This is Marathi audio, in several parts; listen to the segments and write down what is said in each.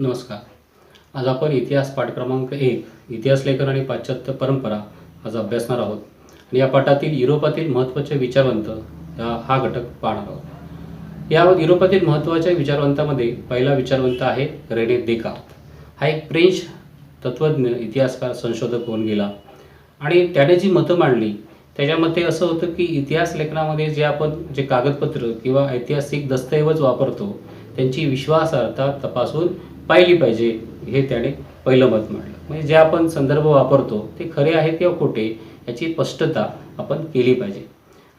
नमस्कार. आज आपण इतिहास पाठ क्रमांक 1 इतिहास लेखन आणि पाश्चात्य परंपरा आज अभ्यासणार आहोत. आणि या पाठातील युरोपातील महत्त्वाचे विचारवंत हा घटक पाहणार आहोत. या युरोपातील महत्त्वाच्या विचारवंतामध्ये पहिला विचारवंत आहे रेने देकार्त. हा एक फ्रेंच तत्त्वज्ञ, इतिहासकार, संशोधक होऊन गेला आणि त्याने जी मतं मांडली त्याच्यामध्ये असं होतं की इतिहास लेखनामध्ये जे कागदपत्र किंवा ऐतिहासिक दस्तऐवज वापरतो त्यांची विश्वासार्हता तपासून पाहिली पाहिजे, हे त्याने पहिलं मत मांडलं. म्हणजे जे आपण संदर्भ वापरतो ते खरे आहेत किंवा खोटे याची स्पष्टता आपण केली पाहिजे.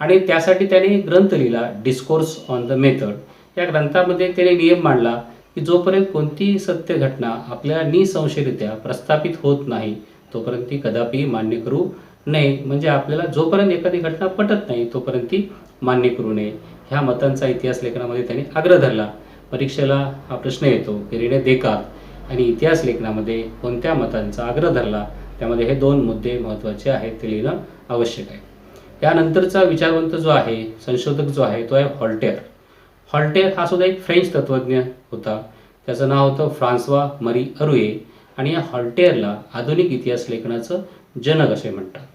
आणि त्यासाठी त्याने एक ग्रंथ लिहिला, डिस्कोर्स ऑन द मेथड. या ग्रंथामध्ये त्याने नियम मांडला की जोपर्यंत कोणतीही सत्य घटना आपल्याला निसंशयरित्या प्रस्थापित होत नाही तोपर्यंत ती कदापि मान्य करू नये. म्हणजे आपल्याला जोपर्यंत एखादी घटना पटत नाही तोपर्यंत ती मान्य करू नये. ह्या मतांचा इतिहास लेखनामध्ये त्याने आग्रह धरला. परीक्षेला हा प्रश्न येतो की रेने देकार्त आणि इतिहास लेखनामध्ये कोणत्या मतांचा आग्रह धरला, त्यामध्ये हे दोन मुद्दे महत्त्वाचे आहेत, ते लिहिणं आवश्यक आहे. यानंतरचा विचारवंत जो आहे, संशोधक जो आहे, तो आहे व्हॉल्टेअर. व्हॉल्टेअर हा सुद्धा एक फ्रेंच तत्त्वज्ञ होता. त्याचं नाव होतं फ्रान्सवा मरी अरुये. आणि या व्हॉल्टेअरला आधुनिक इतिहास लेखनाचं जनक असे म्हणतात.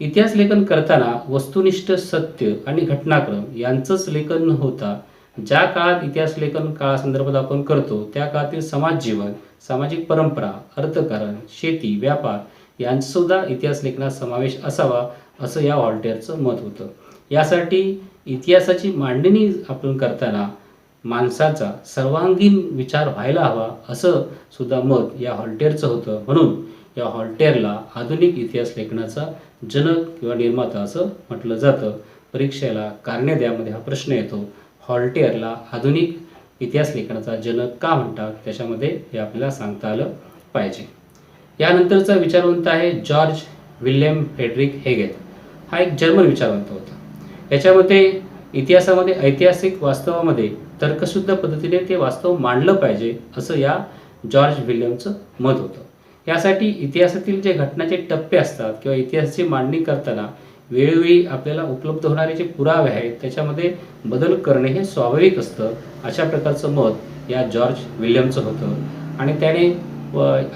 इतिहास लेखन करताना वस्तुनिष्ठ सत्य आणि घटनाक्रम यांचंच लेखन न होता ज्या काळात इतिहास लेखन काळासंदर्भात आपण करतो त्या काळातील समाज जीवन, सामाजिक परंपरा, अर्थकारण, शेती, व्यापार यांचासुद्धा इतिहास लेखनात समावेश असावा असं या व्हॉल्टेअरचं मत होतं. यासाठी इतिहासाची मांडणी आपण करताना माणसाचा सर्वांगीण विचार व्हायला हवा असं सुद्धा मत या व्हॉल्टेअरचं होतं. म्हणून या व्हॉल्टेअरला आधुनिक इतिहास लेखनाचा जनक किंवा निर्माता असं म्हटलं जातं. परीक्षेला कारणे द्यामध्ये हा प्रश्न येतो. व्हॉल्टेअरला आधुनिक इतिहास लेखनाचा जनक का म्हणतात, त्याच्यामध्ये हे आपल्याला सांगता आलं पाहिजे. यानंतरचा विचारवंत आहे जॉर्ज विल्यम फ्रेडरिक हेगेल. हा एक जर्मन विचारवंत होता. याच्यामध्ये इतिहासामध्ये ऐतिहासिक वास्तवामध्ये तर्कशुद्ध पद्धतीने ते वास्तव मांडलं पाहिजे असं या जॉर्ज विल्यमचं मत होतं. यासाठी इतिहासातील जे घटनाचे टप्पे असतात किंवा इतिहासाची मांडणी करताना वेळोवेळी आपल्याला उपलब्ध होणारे जे पुरावे आहेत त्याच्यामध्ये बदल करणे हे स्वाभाविक असतं. अशा प्रकारचं मत या जॉर्ज विल्यमचं होतं. आणि त्याने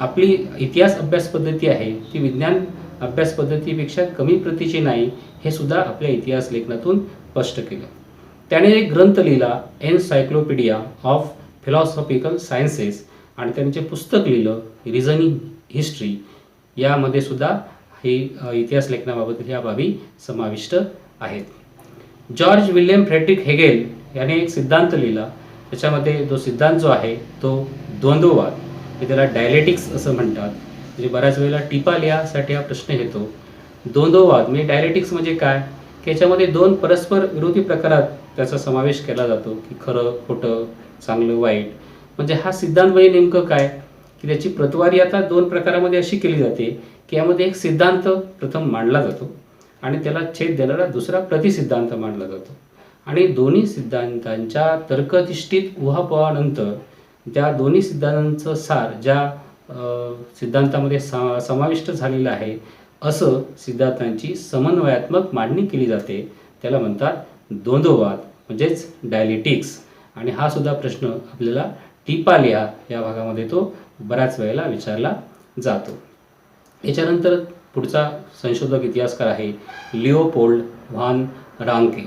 आपली इतिहास अभ्यास पद्धती आहे ती विज्ञान अभ्यास पद्धतीपेक्षा कमी प्रतीची नाही हे सुद्धा आपल्या इतिहास लेखनातून स्पष्ट केलं. त्याने एक ग्रंथ लिहिला, एनसायक्लोपीडिया ऑफ फिलॉसॉफिकल सायन्सेस. आणि त्यांचे पुस्तक लिहिलं, रिझनिंग हिस्ट्री. यामध्ये सुद्धा ही इतिहास लेखनाबाबत ह्या बाबी समाविष्ट आहेत. जॉर्ज विल्यम फ्रेडरिक हेगेल याने एक सिद्धांत लिहिला. त्याच्यामध्ये जो सिद्धांत जो आहे तो द्वंद्ववाद, हे त्याला डायलेटिक्स असं म्हणतात. म्हणजे बऱ्याच वेळेला टिपा लिहासाठी हा प्रश्न येतो. द्वंद्ववाद म्हणजे डायलेटिक्स म्हणजे काय, की याच्यामध्ये दोन परस्पर विरोधी प्रकारात त्याचा समावेश केला जातो की खरं खोटं, चांगलं वाईट. म्हणजे हा सिद्धांत म्हणजे नेमकं काय, की त्याची प्रतवारी आता दोन प्रकारामध्ये अशी केली जाते की यामध्ये एक सिद्धांत प्रथम मांडला जातो आणि त्याला छेद देणारा दुसरा प्रतिसिद्धांत मांडला जातो. आणि दोन्ही सिद्धांतांच्या तर्कधिष्ठित उहापोहानंतर त्या दोन्ही सिद्धांतांचं सार ज्या सिद्धांतामध्ये समाविष्ट झालेलं आहे असं सिद्धांतांची समन्वयात्मक मांडणी केली जाते. त्याला म्हणतात द्वंद्ववाद म्हणजेच डायलेटिक्स. आणि हा सुद्धा प्रश्न आपल्याला टिपा लिहा या भागामध्ये तो बऱ्याच वेळेला विचारला जातो. याच्यानंतर पुढचा संशोधक इतिहासकार आहे लिओपोल्ड व्हान रांके.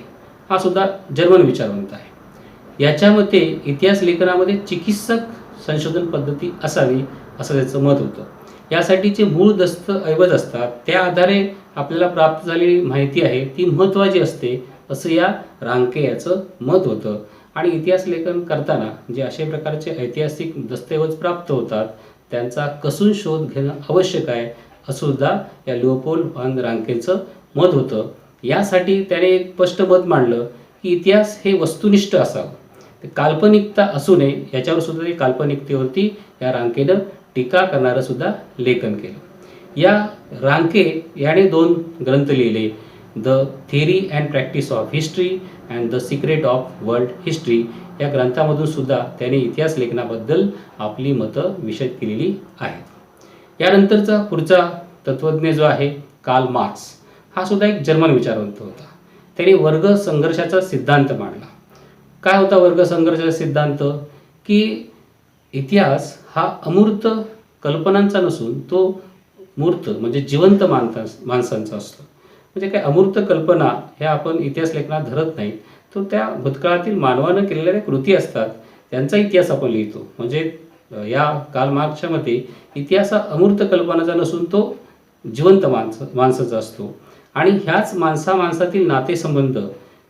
हा सुद्धा जर्मन विचारवंत आहे. याच्या मते इतिहास लेखनामध्ये चिकित्सक संशोधन पद्धती असावी असं त्याचं मत होतं. यासाठीचे मूळ दस्तऐवज असतात, त्या आधारे आपल्याला प्राप्त झालेली माहिती आहे ती महत्त्वाची असते असं या रांके याचं मत होतं. आणि इतिहास लेखन करताना जे अशा प्रकारचे ऐतिहासिक दस्तऐवज प्राप्त होतात त्यांचा कसून शोध घेणं आवश्यक आहे असं सुद्धा या लिओपोल्ड व्हान रांकेचं मत होतं. यासाठी त्याने एक स्पष्ट मत मांडलं की इतिहास हे वस्तुनिष्ठ असावं, ते काल्पनिकता असू नये. याच्यावर सुद्धा ते काल्पनिकतेवरती या रांकेनं टीका करणारं सुद्धा लेखन केलं. या रांके याने दोन ग्रंथ लिहिले, the theory and practice of history and the secret of world history. या ग्रंथामधून सुद्धा त्याने इतिहास लेखनाबद्दल आपली मतं विशद केलेली आहेत. यानंतरचा पुढचा तत्त्वज्ञ जो आहे कार्ल मार्क्स. हा सुद्धा एक जर्मन विचारवंत होता. त्याने वर्ग संघर्षाचा सिद्धांत मांडला. काय होता वर्ग संघर्षाचा सिद्धांत, की इतिहास हा अमूर्त कल्पनांचा नसून तो मूर्त म्हणजे जिवंत माणसांचा असतो. म्हणजे काय अमूर्त कल्पना ह्या आपण इतिहास लेखनात धरत नाही, तो त्या भूतकाळातील मानवानं केलेल्या कृती असतात, त्यांचा इतिहास आपण लिहितो. म्हणजे या कार्ल मार्क्सच्या मते इतिहास हा अमूर्त कल्पनाचा नसून तो जिवंत माणसाचा असतो. आणि ह्याच माणसातील नातेसंबंध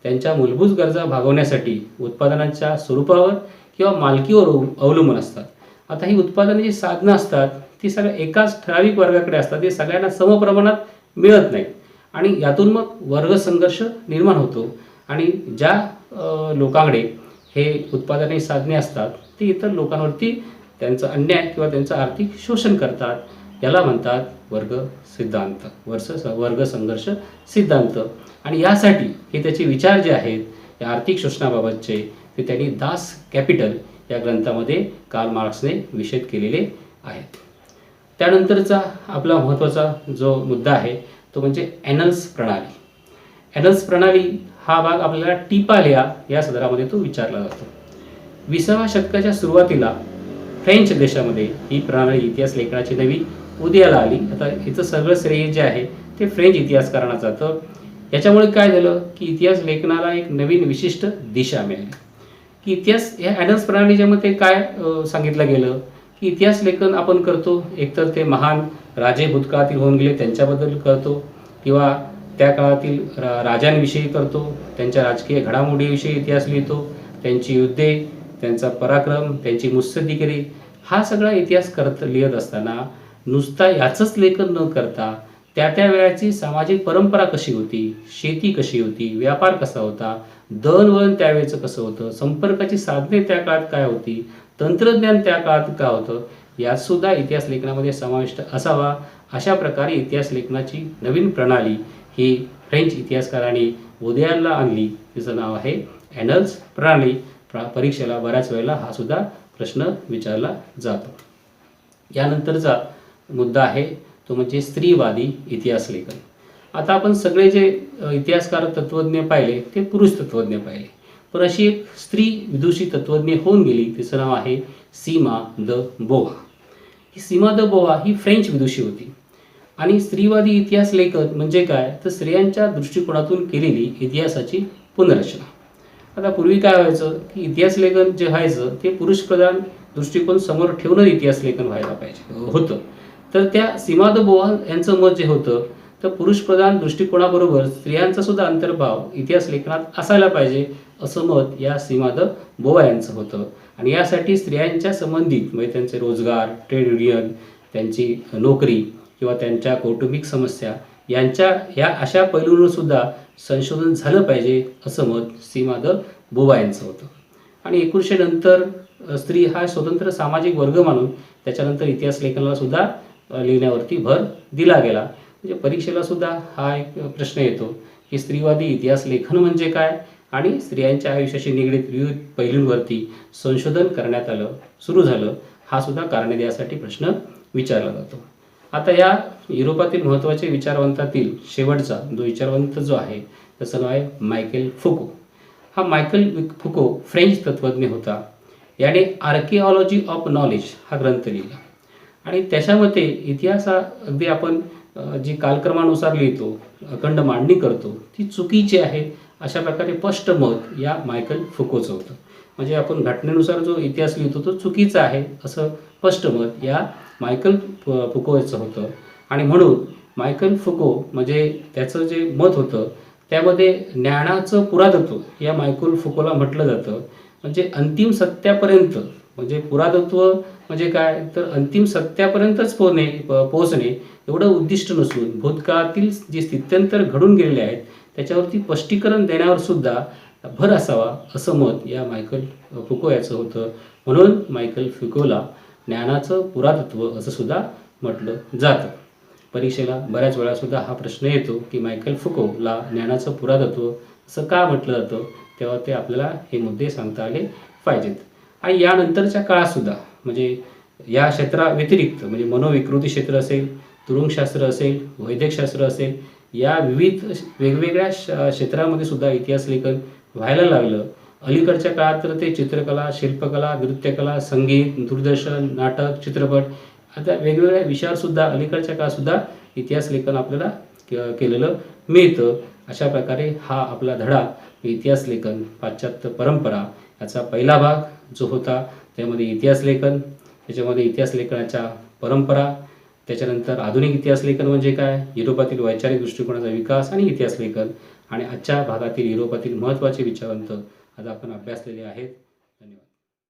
त्यांच्या मूलभूत गरजा भागवण्यासाठी उत्पादनांच्या स्वरूपावर किंवा मालकीवर अवलंबून असतात. आता ही उत्पादनाची साधनं असतात ती सगळ्या एकाच ठराविक वर्गाकडे असतात, ते सगळ्यांना समप्रमाणात मिळत नाहीत आणि यातून मग वर्गसंघर्ष निर्माण होतो. आणि ज्या लोकांकडे हे उत्पादनाची साधने असतात ते इतर लोकांवरती त्यांचा अन्याय किंवा त्यांचं आर्थिक शोषण करतात. याला म्हणतात वर्गसंघर्ष सिद्धांत. आणि यासाठी हे त्याचे विचार जे आहेत या आर्थिक शोषणाबाबतचे ते त्यांनी दास कॅपिटल या ग्रंथामध्ये कार्ल मार्क्सने विशद केलेले आहेत. त्यानंतरचा आपला महत्त्वाचा जो मुद्दा आहे तो म्हणजे ॲनल्स प्रणाली. ॲनल्स प्रणाली हा भाग आपल्याला टिपालिया या सदरामध्ये तो विचारला जातो. 20व्या शतकाच्या सुरुवातीला फ्रेंच देशामध्ये ही प्रणाली इतिहास लेखनाची नवी उदयाला आली. आता हिचं सगळं श्रेय जे आहे ते फ्रेंच इतिहासकारांना जातं. याच्यामुळे काय झालं की इतिहास लेखनाला एक नवीन विशिष्ट दिशा मिळाली. की इतिहास ह्या ॲडम्स प्रणालीच्या मध्ये काय सांगितलं गेलं की इतिहास लेखन आपण करतो एकतर ते महान राजे भूतकाळातील होऊन गेले त्यांच्याबद्दल करतो किंवा त्या काळातील राजांविषयी करतो, त्यांच्या राजकीय घडामोडीविषयी इतिहास लिहितो, त्यांची युद्धे, त्यांचा पराक्रम, त्यांची मुत्सद्दीगिरी, हा सगळा इतिहास लिहित असताना नुसता याचंच लेखन न करता त्या वेळाची सामाजिक परंपरा कशी होती, शेती कशी होती, व्यापार कसा होता, दळणवळण त्यावेळेचं कसं होतं, संपर्काची साधने त्या काळात काय होती, तंत्रज्ञान त्या काळात काय होतं, यातसुद्धा इतिहास लेखनामध्ये समाविष्ट असावा. अशा प्रकारे इतिहास लेखनाची नवीन प्रणाली ही फ्रेंच इतिहासकारांनी उदयाला आणली. तिचं नाव आहे ॲनल्स प्रणाली. परीक्षेला बऱ्याच वेळेला हा सुद्धा प्रश्न विचारला जातो. यानंतरचा मुद्दा आहे तो म्हणजे स्त्रीवादी इतिहास लेखन. आता आपण सगळे जे इतिहासकार तत्त्वज्ञ पाहिले ते पुरुष तत्त्वज्ञ पाहिले, पण अशी एक स्त्री विदुषी तत्त्वज्ञ होऊन गेली, तिचं नाव आहे सीमा द बोव्हा. ही सीमा द बोव्हा ही फ्रेंच विदुषी होती. आणि स्त्रीवादी इतिहास लेखन म्हणजे काय तर स्त्रियांच्या दृष्टिकोनातून केलेली इतिहासाची पुनर्रचना. आता पूर्वी काय व्हायचं की इतिहास लेखन जे व्हायचं ते पुरुषप्रधान दृष्टिकोन समोर ठेवून इतिहास लेखन व्हायला पाहिजे होतं. तर त्या सीमा द बोव्हा यांचं मत जे होतं तर पुरुषप्रधान दृष्टिकोनाबरोबर स्त्रियांचा सुद्धा अंतर्भाव इतिहास लेखनात असायला पाहिजे असं मत या सीमा द बोव्हा यांचं होतं. आणि यासाठी स्त्रियांच्या संबंधित म्हणजे त्यांचे रोजगार, ट्रेड युनियन, त्यांची नोकरी किंवा त्यांच्या कौटुंबिक समस्या या अशा पैलूंवर सुद्धा संशोधन झालं पाहिजे असं मत सीमा द बोव्हा यांचं होतं. आणि 1900 नंतर स्त्री हा स्वतंत्र सामाजिक वर्ग मानून त्याच्यानंतर इतिहास लेखनाला सुद्धा लिहिण्यावरती भर दिला गेला. म्हणजे परीक्षेला सुद्धा हा एक प्रश्न येतो की स्त्रीवादी इतिहास लेखन म्हणजे काय आणि स्त्रियांच्या आयुष्याशी निगडीत विविध पैलूंवरती संशोधन करण्यात सुरू झालं, हा सुद्धा कारणे द्यासाठी प्रश्न विचारला जातो. आता या युरोपातील महत्त्वाचे विचारवंतातील शेवटचा विचारवंत जो आहे त्याचं नाव आहे मायकेल फुको. हा मायकेल फुको फ्रेंच तत्त्वज्ञ होता. याने आर्किओलॉजी ऑफ नॉलेज हा ग्रंथ लिहिला आणि त्याच्यामध्ये इतिहास हा अगदी आपण जी कालक्रमानुसार लिहितो, अखंड मांडणी करतो ती चुकीची आहे अशा प्रकारे स्पष्ट मत या मायकेल फुकोचं होतं. म्हणजे आपण घटनेनुसार जो इतिहास लिहितो तो चुकीचा आहे असं स्पष्ट मत या मायकेल फुको याचं होतं. आणि म्हणून मायकेल फुको म्हणजे त्याचं जे मत होतं त्यामध्ये ज्ञानाचं पुरातत्व या मायकेल फुकोला म्हटलं जातं. म्हणजे अंतिम सत्यापर्यंत, म्हणजे पुरातत्व म्हणजे काय तर अंतिम सत्यापर्यंतच पोहोचणे एवढं उद्दिष्ट नसून भूतकाळातील जे स्थित्यंतर घडून गेलेले आहेत त्याच्यावरती स्पष्टीकरण देण्यावर सुद्धा भर असावा असं मत या मायकेल फुको याचं होतं. म्हणून मायकेल फुकोला ज्ञानाचं पुरातत्व असं सुद्धा म्हटलं जातं. परीक्षेला बऱ्याच वेळा सुद्धा हा प्रश्न येतो की मायकेल फुकोला ज्ञानाचं पुरातत्व असं का म्हटलं जातं, तेव्हा ते आपल्याला हे मुद्दे सांगता आले पाहिजेत. आणि यानंतरच्या काळातसुद्धा म्हणजे या क्षेत्राव्यतिरिक्त म्हणजे मनोविकृती क्षेत्र असेल, तुरुंगशास्त्र असेल, वैद्यकशास्त्र असेल, या विविध वेगवेगळ्या क्षेत्रामध्ये सुद्धा इतिहास लेखन व्हायला लागलं. अलीकडच्या काळात तर ते चित्रकला, शिल्पकला, नृत्यकला, संगीत, दूरदर्शन, नाटक, चित्रपट आता वेगवेगळ्या विषयावरसुद्धा अलीकडच्या काळातसुद्धा इतिहास लेखन आपल्याला केलेलं मिळतं. अशा प्रकारे हा आपला धडा इतिहास लेखन, पाश्चात्य परंपरा याचा पहिला भाग जो होता त्यामध्ये इतिहास लेखन, त्याच्यामध्ये इतिहास लेखनाच्या परंपरा, त्याच्यानंतर आधुनिक इतिहास लेखन म्हणजे काय, युरोपातील वैचारिक दृष्टिकोनाचा विकास आणि इतिहास लेखन आणि आजच्या भागातील युरोपातील महत्त्वाचे विचारवंत आज आपण अभ्यासलेले आहेत.